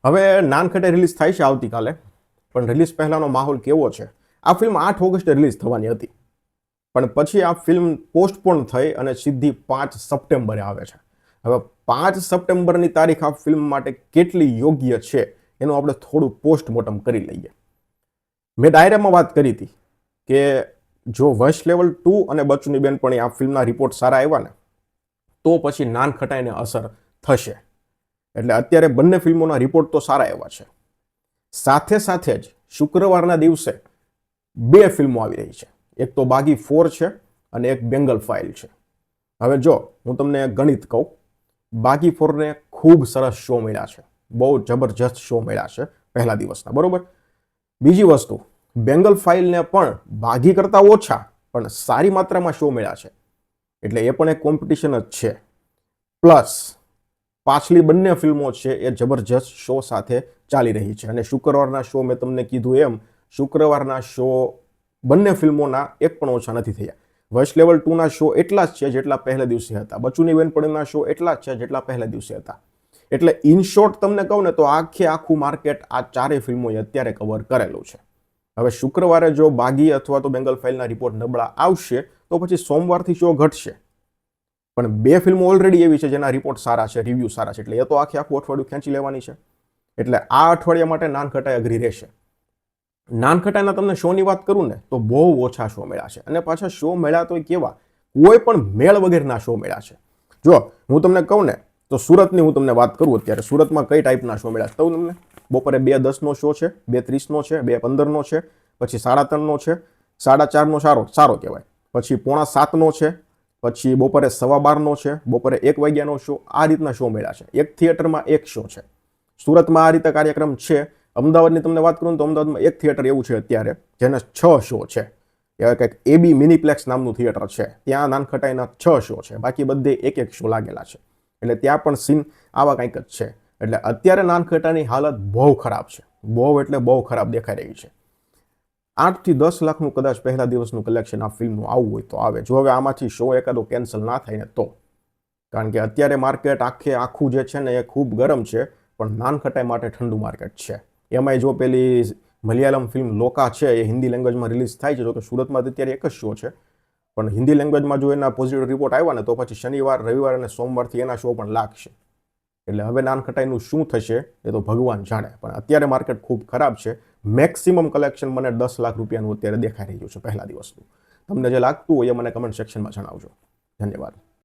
હવે નાનખટાઈ રિલીઝ થાય છે આવતીકાલે, પણ રિલીઝ પહેલાનો માહોલ કેવો છે? આ ફિલ્મ 8 ઓગસ્ટે રિલીઝ થવાની હતી, પણ પછી આ ફિલ્મ પોસ્ટપોન થઈ અને સીધી 5 સપ્ટેમ્બરે આવે છે. હવે 5 સપ્ટેમ્બરની તારીખ આ ફિલ્મ માટે કેટલી યોગ્ય છે એનું આપણે થોડું પોસ્ટમોર્ટમ કરી લઈએ. મેં ડાયરામાં વાત કરી હતી કે જો વશ લેવલ 2 અને બચ્ચુની બેનપણી આ ફિલ્મના રિપોર્ટ સારા આવ્યા ને તો પછી નાનખટાઈને અસર થશે. એટલે અત્યારે બંને ફિલ્મોના રિપોર્ટ તો સારા આવ્યા છે. સાથે સાથે જ શુક્રવારના દિવસે 2 ફિલ્મો આવી રહી છે. એક તો બાગી 4 છે અને એક બેંગલ ફાઇલ છે. હવે જો હું તમને ગણિત કહું, બાગી 4ને ખૂબ સરસ શો મળ્યા છે, બહુ જબરજસ્ત શો મળ્યા છે પહેલા દિવસના, બરોબર. બીજી વસ્તુ, બેંગલ ફાઇલને પણ બાગી કરતાં ઓછા પણ સારી માત્રામાં શો મળ્યા છે, એટલે એ પણ એક કોમ્પિટિશન જ છે. પ્લસ પાછલી બંને ફિલ્મો છે એ જબરજસ્ત શો સાથે ચાલી રહી છે અને શુક્રવારના શો મેં તમને કીધું એમ શુક્રવારના શો બંને ફિલ્મોના એક પણ ઓછા નથી થયા. વશ લેવલ 2ના શો એટલા જ છે જેટલા પહેલા દિવસે હતા, બચ્ચુની બેનપણીના શો એટલા જ છે જેટલા પહેલા દિવસે હતા. એટલે ઇન શોર્ટ તમને કહું ને તો આખું માર્કેટ આ ચારેય ફિલ્મોએ અત્યારે કવર કરેલું છે. હવે શુક્રવારે જો બાગી અથવા તો બેંગલ ફાઇલના રિપોર્ટ નબળા આવશે તો પછી સોમવારથી શો ઘટશે. પણ 2 ફિલ્મો ઓલરેડી એવી છે જેના રિપોર્ટ સારા છે, રિવ્યૂ સારા છે, એટલે એ તો આખું અઠવાડિયું ખેંચી લેવાની છે. એટલે આ અઠવાડિયા માટે નાનખટાઈ અઘરી રહેશે. નાનખટાઈના તમને શોની વાત કરું ને તો બહુ ઓછા શો મળ્યા છે અને પાછા શો મળ્યા તો કેવા, કોઈ પણ મેળ વગરના શો મળ્યા છે. જો હું તમને કહું ને તો સુરતની હું તમને વાત કરું, અત્યારે સુરતમાં કઈ ટાઈપના શો મળ્યા છે તમને. બપોરે 2:10નો શો છે, 2:30નો છે, 2:15નો છે, પછી 3:30નો છે, 4:30નો સારો કહેવાય, પછી 6:45નો છે, પછી બપોરે 12:15નો છે, બપોરે 1 વાગ્યાનો શો. આ રીતના શો મળ્યા છે. એક થિયેટરમાં 1 શો છે. સુરતમાં આ રીતે કાર્યક્રમ છે. અમદાવાદની તમને વાત કરું તો અમદાવાદમાં એક થિયેટર એવું છે અત્યારે જેના 6 શો છે. એ કંઈક એબી મિનીપ્લેક્સ નામનું થિયેટર છે, ત્યાં નાનખટાઈના 6 શો છે, બાકી બધે એક શો લાગેલા છે. એટલે ત્યાં પણ સીન આવા કંઈક જ છે. એટલે અત્યારે નાનખટાઈની હાલત બહુ ખરાબ છે, બહુ એટલે બહુ ખરાબ દેખાઈ રહી છે. 8 થી 10 લાખનું કદાચ પહેલા દિવસનું કલેક્શન આ ફિલ્મનું આવવું હોય તો આવે, જો હવે આમાંથી શો એકાદો કેન્સલ ના થાય ને તો. કારણ કે અત્યારે માર્કેટ આખું જે છે ને એ ખૂબ ગરમ છે, પણ નાનખટાઈ માટે ઠંડુ માર્કેટ છે. એમાંય જો પેલી મલયાલમ ફિલ્મ લોકા છે એ હિન્દી લેંગ્વેજમાં રિલીઝ થાય છે, જો કે સુરતમાં અત્યારે એક જ શો છે, પણ હિન્દી લેંગ્વેજમાં જો એના પોઝિટિવ રિપોર્ટ આવ્યા ને તો પછી શનિવાર, રવિવાર અને સોમવારથી એના શો પણ લાગશે. એટલે હવે નાનખટાઈનું શું થશે એ તો ભગવાન જાણે, પણ અત્યારે માર્કેટ ખૂબ ખરાબ છે. મેક્સિમમ કલેક્શન મને 10 લાખ રૂપિયાનું અત્યારે દેખાઈ રહ્યું છે પહેલા દિવસનું. તમને જે લાગતું હોય એ મને કમેન્ટ સેક્શનમાં જણાવજો. ધન્યવાદ.